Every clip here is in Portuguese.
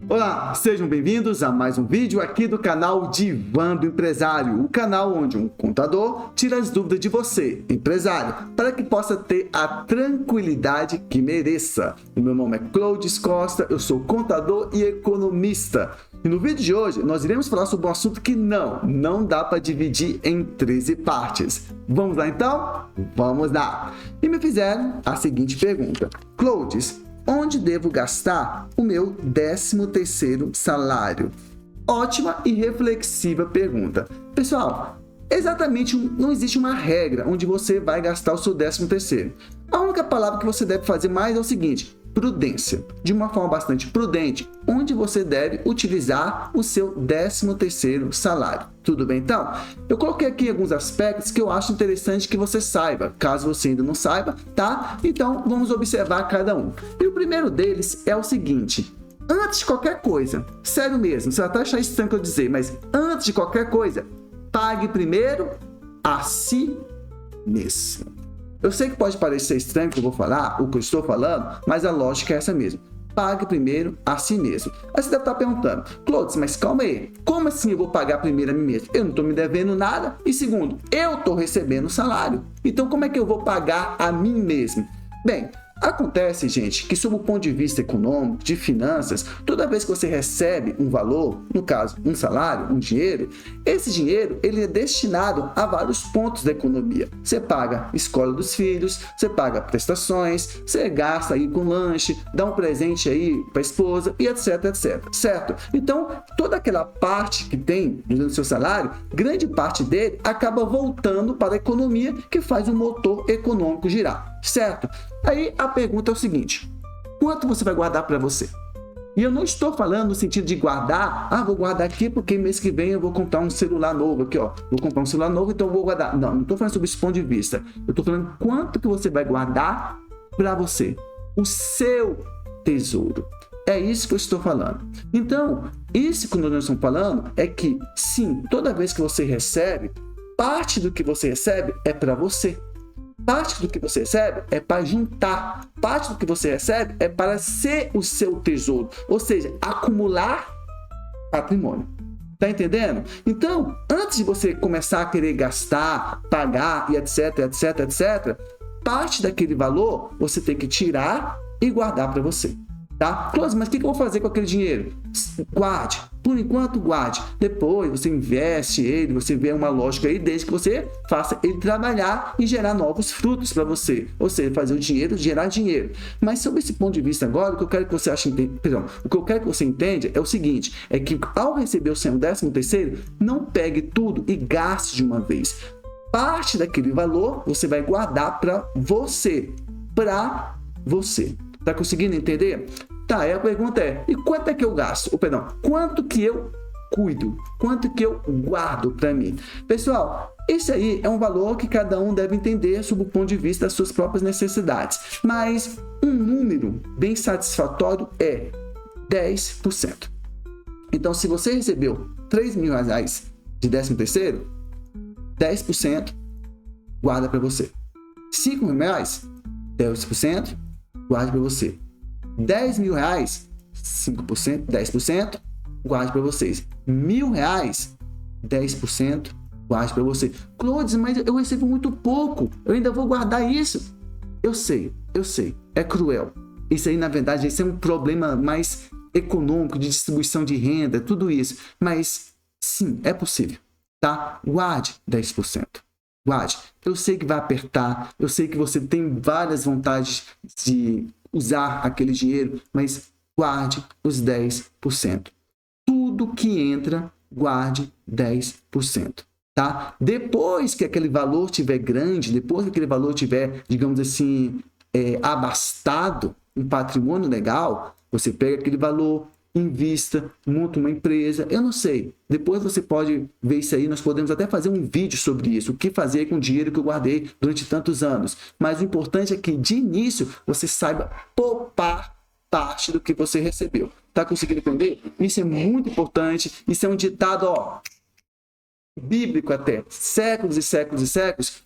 Olá, sejam bem-vindos a mais um vídeo aqui do canal Divã do Empresário, o canal onde um contador tira as dúvidas de você, empresário, para que possa ter a tranquilidade que mereça. O meu nome é Clodes Costa, eu sou contador e economista. E no vídeo de hoje nós iremos falar sobre um assunto que não dá para dividir em 13 partes. Vamos lá então? Vamos lá! E me fizeram a seguinte pergunta: Clodes, onde devo gastar o meu 13º salário? Ótima e reflexiva pergunta. Pessoal, não existe uma regra onde você vai gastar o seu 13º. A única palavra que você deve fazer mais é o seguinte: prudência. De uma forma bastante prudente, onde você deve utilizar o seu 13º salário. Tudo bem, então? Eu coloquei aqui alguns aspectos que eu acho interessante que você saiba, caso você ainda não saiba, tá? Então, vamos observar cada um. E o primeiro deles é o seguinte: antes de qualquer coisa, sério mesmo, você vai até achar estranho que eu dizer, mas antes de qualquer coisa, pague primeiro a si mesmo. Eu sei que pode parecer estranho o que eu vou falar, o que eu estou falando, mas a lógica é essa mesmo. Pague primeiro a si mesmo. Aí você deve estar perguntando: Clodes, mas calma aí, como assim eu vou pagar primeiro a mim mesmo? Eu não estou me devendo nada. E segundo, eu estou recebendo salário. Então como é que eu vou pagar a mim mesmo? Bem, acontece, gente, que sob o ponto de vista econômico, de finanças, toda vez que você recebe um valor, no caso, um salário, um dinheiro, esse dinheiro ele é destinado a vários pontos da economia. Você paga escola dos filhos, você paga prestações, você gasta aí com lanche, dá um presente aí para a esposa e etc, etc, certo? Então, toda aquela parte que tem do seu salário, grande parte dele acaba voltando para a economia que faz o motor econômico girar, certo? Aí a pergunta é o seguinte: quanto você vai guardar para você? E eu não estou falando no sentido de guardar, vou guardar aqui porque mês que vem eu vou comprar um celular novo aqui, ó. Vou comprar um celular novo, então eu vou guardar. Não estou falando sobre esse ponto de vista. Eu estou falando quanto que você vai guardar para você, o seu tesouro. É isso que eu estou falando. Então, isso que nós estamos falando é que, sim, toda vez que você recebe, parte do que você recebe é para você. Parte do que você recebe é para juntar. Parte do que você recebe é para ser o seu tesouro. Ou seja, acumular patrimônio. Tá entendendo? Então, antes de você começar a querer gastar, pagar e etc, etc, etc, parte daquele valor você tem que tirar e guardar para você. Tá? Close, mas o que eu vou fazer com aquele dinheiro? Guarde. Por enquanto, guarde. Depois você investe ele, você vê uma lógica aí, desde que você faça ele trabalhar e gerar novos frutos para você. Ou seja, fazer o dinheiro gerar dinheiro. Mas sobre esse ponto de vista agora, o que eu quero que você o que eu quero que você entenda é o seguinte: é que ao receber o seu 13º, não pegue tudo e gaste de uma vez. Parte daquele valor você vai guardar para você. Para você. Tá conseguindo entender? Tá, aí a pergunta é: e quanto é que eu gasto? Quanto que eu cuido? Quanto que eu guardo para mim? Pessoal, esse aí é um valor que cada um deve entender sob o ponto de vista das suas próprias necessidades. Mas um número bem satisfatório é 10%. Então, se você recebeu R$3.000 de 13º, 10% guarda para você. R$5.000, 10%. Guarde para você. R$10.000, 5%, 10%, guarde para vocês. R$1.000, 10%, guarde para você. Clodes, mas eu recebo muito pouco, eu ainda vou guardar isso. Eu sei, é cruel. Isso aí, na verdade, esse é um problema mais econômico, de distribuição de renda, tudo isso. Mas, sim, é possível, tá? Guarde 10%. Guarde. Eu sei que vai apertar, eu sei que você tem várias vontades de usar aquele dinheiro, mas guarde os 10%. Tudo que entra, guarde 10%. Tá? Depois que aquele valor estiver grande, depois que aquele valor estiver, digamos assim, abastado, um patrimônio legal, você pega aquele valor, invista, monta uma empresa, eu não sei. Depois você pode ver isso aí, nós podemos até fazer um vídeo sobre isso, o que fazer com o dinheiro que eu guardei durante tantos anos. Mas o importante é que, de início, você saiba poupar parte do que você recebeu. Tá conseguindo entender? Isso é muito importante, isso é um ditado, bíblico até. Séculos e séculos e séculos,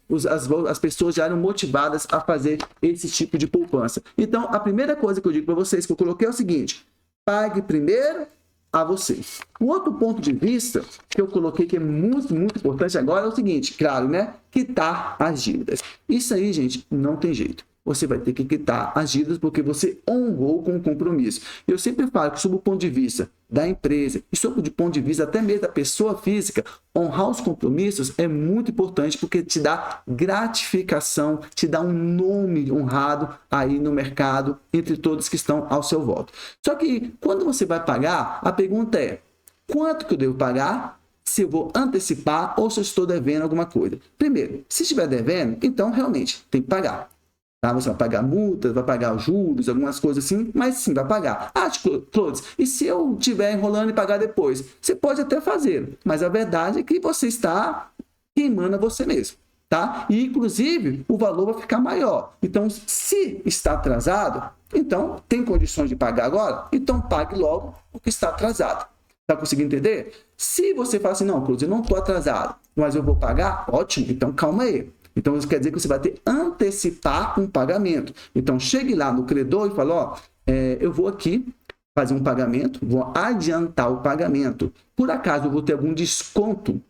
as pessoas já eram motivadas a fazer esse tipo de poupança. Então, a primeira coisa que eu digo para vocês, que eu coloquei é o seguinte: pague primeiro a você. O outro ponto de vista que eu coloquei que é muito, muito importante agora é o seguinte, claro, né? Quitar as dívidas. Isso aí, gente, não tem jeito. Você vai ter que quitar as dívidas porque você honrou com o compromisso. Eu sempre falo que, sob o ponto de vista da empresa e sob o ponto de vista até mesmo da pessoa física, honrar os compromissos é muito importante porque te dá gratificação, te dá um nome honrado aí no mercado entre todos que estão ao seu voto. Só que quando você vai pagar, a pergunta é: quanto que eu devo pagar? Se eu vou antecipar ou se eu estou devendo alguma coisa. Primeiro, se estiver devendo, então realmente tem que pagar. Tá? Você vai pagar multas, vai pagar juros, algumas coisas assim, mas sim, vai pagar. Ah, Clodes, e se eu estiver enrolando e pagar depois? Você pode até fazer, mas a verdade é que você está queimando a você mesmo. Tá? E, inclusive, o valor vai ficar maior. Então, se está atrasado, então tem condições de pagar agora? Então, pague logo o que está atrasado. Está conseguindo entender? Se você fala assim, não, Clodes, eu não estou atrasado, mas eu vou pagar, ótimo, então calma aí. Então, isso quer dizer que você vai ter que antecipar um pagamento. Então, chegue lá no credor e fala, ó, eu vou aqui fazer um pagamento, vou adiantar o pagamento. Por acaso eu vou ter algum desconto?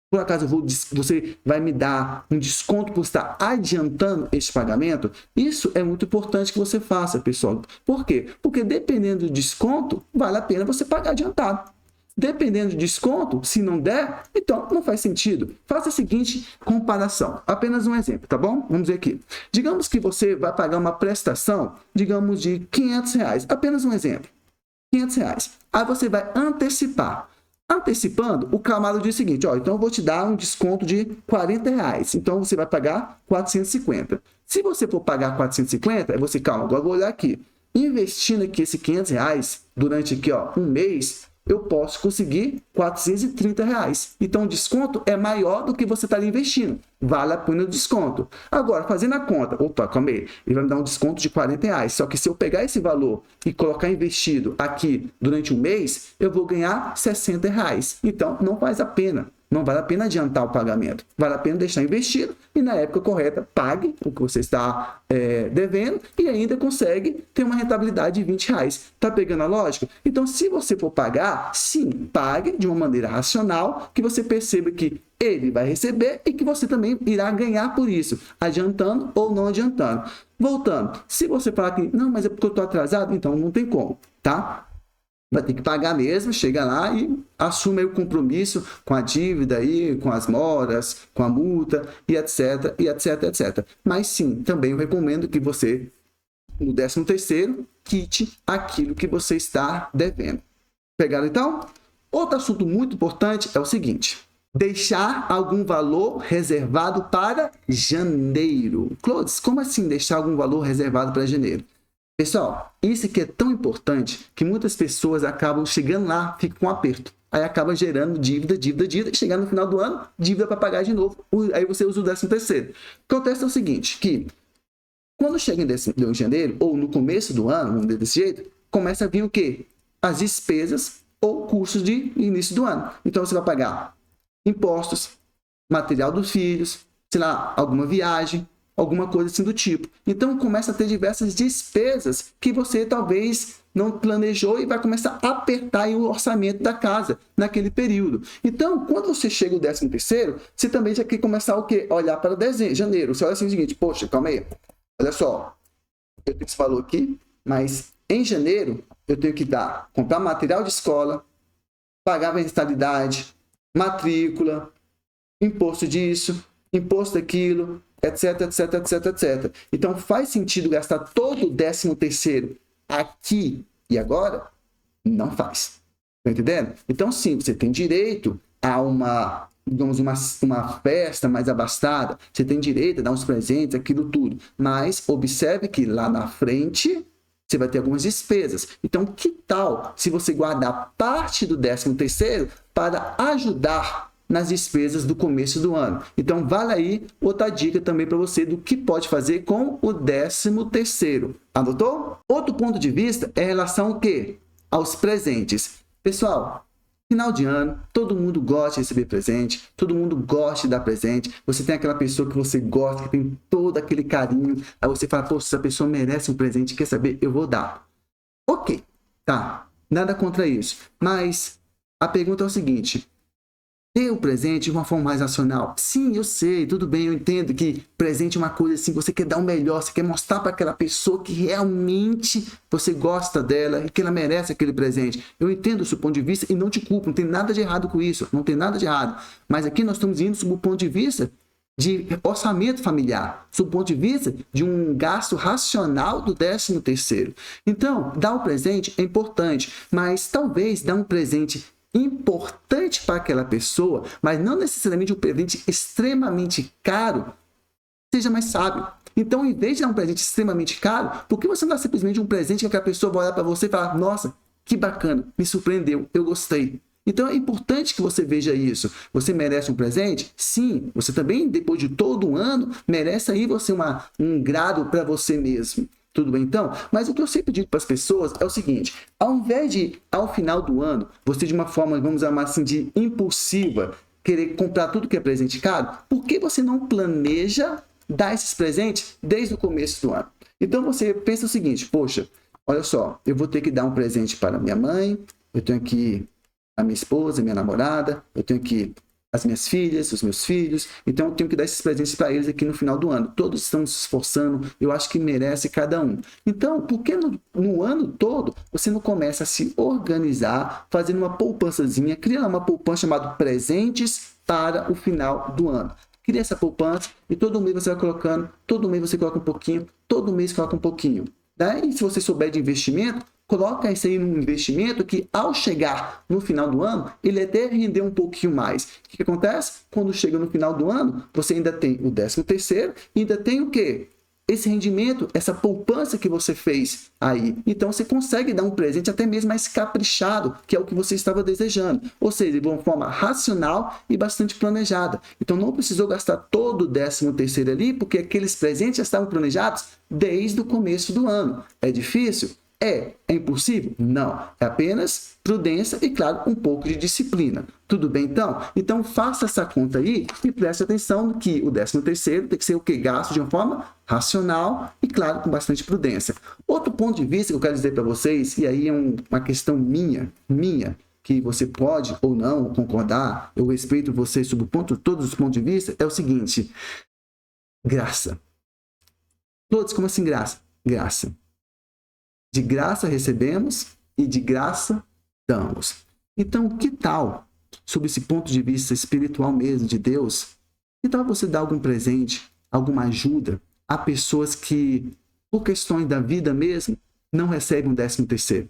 Por acaso você vai me dar um desconto por estar adiantando esse pagamento? Isso é muito importante que você faça, pessoal. Por quê? Porque dependendo do desconto, vale a pena você pagar adiantado. Dependendo do desconto, se não der, então não faz sentido. Faça a seguinte comparação. Apenas um exemplo, tá bom? Vamos ver aqui. Digamos que você vai pagar uma prestação, digamos, de R$500. Apenas um exemplo. R$500. Aí você vai antecipar. Antecipando, o camarada diz o seguinte, ó, então eu vou te dar um desconto de R$40. Então você vai pagar 450. Se você for pagar 450, aí você, calma, agora eu vou olhar aqui. Investindo aqui esse R$500 durante aqui, ó, um mês, eu posso conseguir R$430. Então, o desconto é maior do que você está investindo. Vale a pena o desconto. Agora, fazendo a conta, opa, calma aí, ele vai me dar um desconto de R$40. Só que se eu pegar esse valor e colocar investido aqui durante um mês, eu vou ganhar R$60. Então, não faz a pena. Não vale a pena adiantar o pagamento. Vale a pena deixar investido e, na época correta, pague o que você está devendo e ainda consegue ter uma rentabilidade de R$20. Está pegando a lógica? Então, se você for pagar, sim, pague de uma maneira racional, que você perceba que ele vai receber e que você também irá ganhar por isso, adiantando ou não adiantando. Voltando, se você falar que, não, mas é porque eu estou atrasado, então não tem como, tá? Vai ter que pagar mesmo, chega lá e assume aí o compromisso com a dívida aí, com as moras, com a multa e etc, e etc, etc. Mas sim, também eu recomendo que você, no 13º, quite aquilo que você está devendo. Pegaram então? Outro assunto muito importante é o seguinte: deixar algum valor reservado para janeiro. Clodes, como assim deixar algum valor reservado para janeiro? Pessoal, isso aqui é tão importante que muitas pessoas acabam chegando lá, ficam com um aperto. Aí acaba gerando dívida, e chegar no final do ano, dívida para pagar de novo. Aí você usa o 13º. O que acontece é o seguinte, que quando chega em janeiro, ou no começo do ano, vamos dizer desse jeito, começa a vir o quê? As despesas ou custos de início do ano. Então você vai pagar impostos, material dos filhos, sei lá, alguma viagem, alguma coisa assim do tipo. Então começa a ter diversas despesas que você talvez não planejou e vai começar a apertar aí o orçamento da casa naquele período. Então, quando você chega o 13º, você também já quer começar o quê? Olhar para janeiro. Você olha assim o seguinte, poxa, calma aí, olha só, eu tenho esse valor aqui, mas em janeiro eu tenho que comprar material de escola, pagar mensalidade, matrícula, imposto disso, imposto daquilo, etc, etc, etc, etc. Então, faz sentido gastar todo o 13º aqui e agora? Não faz. Tá entendendo? Então, sim, você tem direito a digamos, uma festa mais abastada, você tem direito a dar uns presentes, aquilo tudo. Mas, observe que lá na frente, você vai ter algumas despesas. Então, que tal se você guardar parte do 13º para ajudar nas despesas do começo do ano? Então, vale aí outra dica também para você do que pode fazer com o 13º. Anotou? Outro ponto de vista é em relação ao quê? Aos presentes. Pessoal, final de ano, todo mundo gosta de receber presente, todo mundo gosta de dar presente. Você tem aquela pessoa que você gosta, que tem todo aquele carinho. Aí você fala, poxa, essa pessoa merece um presente, quer saber? Eu vou dar. Ok, tá. Nada contra isso. Mas a pergunta é o seguinte: dê o presente de uma forma mais racional. Sim, eu sei, tudo bem, eu entendo que presente é uma coisa assim, você quer dar o melhor, você quer mostrar para aquela pessoa que realmente você gosta dela e que ela merece aquele presente. Eu entendo o seu ponto de vista e não te culpo, não tem nada de errado com isso, não tem nada de errado. Mas aqui nós estamos indo sob o ponto de vista de orçamento familiar, sob o ponto de vista de um gasto racional do 13º. Então, dar o presente é importante, mas talvez dar um presente importante para aquela pessoa, mas não necessariamente um presente extremamente caro, seja mais sábio. Então, em vez de dar um presente extremamente caro, por que você não dá simplesmente um presente que aquela pessoa vai olhar para você e falar: nossa, que bacana, me surpreendeu, eu gostei. Então, é importante que você veja isso. Você merece um presente? Sim. Você também, depois de todo um ano, merece aí você um grado para você mesmo. Tudo bem, então? Mas o que eu sempre digo para as pessoas é o seguinte: ao invés de, ao final do ano, você de uma forma, vamos chamar assim, de impulsiva, querer comprar tudo que é presente caro, por que você não planeja dar esses presentes desde o começo do ano? Então você pensa o seguinte: poxa, olha só, eu vou ter que dar um presente para minha mãe, eu tenho que a minha esposa, minha namorada, eu tenho que as minhas filhas, os meus filhos, então eu tenho que dar esses presentes para eles aqui no final do ano. Todos estão se esforçando, eu acho que merece cada um. Então, por que no ano todo você não começa a se organizar, fazendo uma poupançazinha, cria lá uma poupança chamada presentes para o final do ano. Cria essa poupança e todo mês você vai colocando, todo mês você coloca um pouquinho, todo mês coloca um pouquinho. E se você souber de investimento, coloca isso aí num investimento que, ao chegar no final do ano, ele até render um pouquinho mais. O que acontece? Quando chega no final do ano, você ainda tem o 13º e ainda tem o quê? Esse rendimento, essa poupança que você fez aí. Então, você consegue dar um presente até mesmo mais caprichado, que é o que você estava desejando. Ou seja, de uma forma racional e bastante planejada. Então, não precisou gastar todo o 13º ali, porque aqueles presentes já estavam planejados desde o começo do ano. É difícil? É impossível? Não. É apenas prudência e, claro, um pouco de disciplina. Tudo bem, então? Então, faça essa conta aí e preste atenção que o 13º tem que ser o que? Gasto de uma forma racional e, claro, com bastante prudência. Outro ponto de vista que eu quero dizer para vocês, e aí é uma questão minha, que você pode ou não concordar, eu respeito vocês sobre todos os pontos de vista, é o seguinte: graça. Todos, como assim graça? Graça. De graça recebemos e de graça damos. Então, que tal, sob esse ponto de vista espiritual mesmo, de Deus, que tal você dar algum presente, alguma ajuda a pessoas que, por questões da vida mesmo, não recebem um 13º?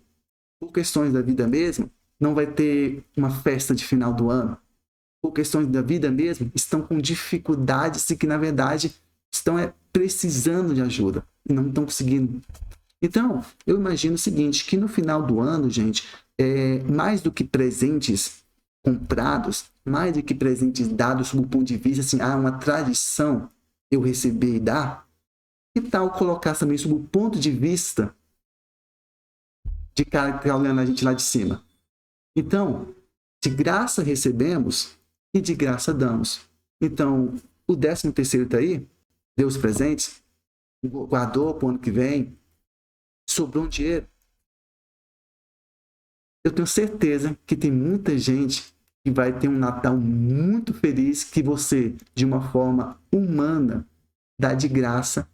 Por questões da vida mesmo, não vai ter uma festa de final do ano? Por questões da vida mesmo, estão com dificuldades e que, na verdade, estão precisando de ajuda e não estão conseguindo. Então, eu imagino o seguinte, que no final do ano, gente, mais do que presentes comprados, mais do que presentes dados sob o ponto de vista, assim, uma tradição eu receber e dar, que tal colocar também sob o ponto de vista de cara que está olhando a gente lá de cima? Então, de graça recebemos e de graça damos. Então, o 13º está aí, deu os presentes, guardou para o ano que vem, sobrou um dinheiro. Eu tenho certeza que tem muita gente que vai ter um Natal muito feliz, que você, de uma forma humana, dá de graça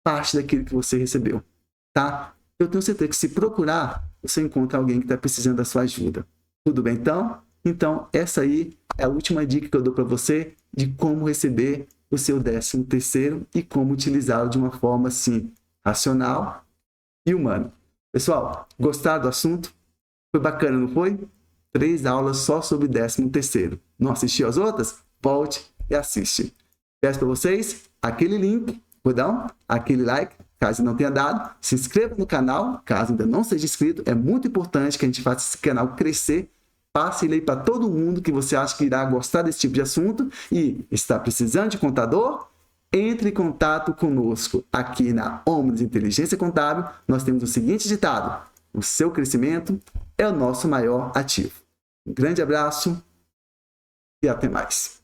parte daquilo que você recebeu, tá? Eu tenho certeza que se procurar, você encontra alguém que está precisando da sua ajuda. Tudo bem, então? Então, essa aí é a última dica que eu dou para você de como receber o seu 13º e como utilizá-lo de uma forma, assim, racional e humano. Pessoal, gostaram do assunto? Foi bacana, não foi? 3 aulas só sobre 13º. Não assistiu as outras? Volte e assiste. Peço para vocês aquele link, aquele like, caso não tenha dado. Se inscreva no canal, caso ainda não seja inscrito. É muito importante que a gente faça esse canal crescer. Passe ele aí para todo mundo que você acha que irá gostar desse tipo de assunto. E está precisando de contador? Entre em contato conosco. Aqui na Omnis Inteligência Contábil, nós temos o seguinte ditado: o seu crescimento é o nosso maior ativo. Um grande abraço e até mais.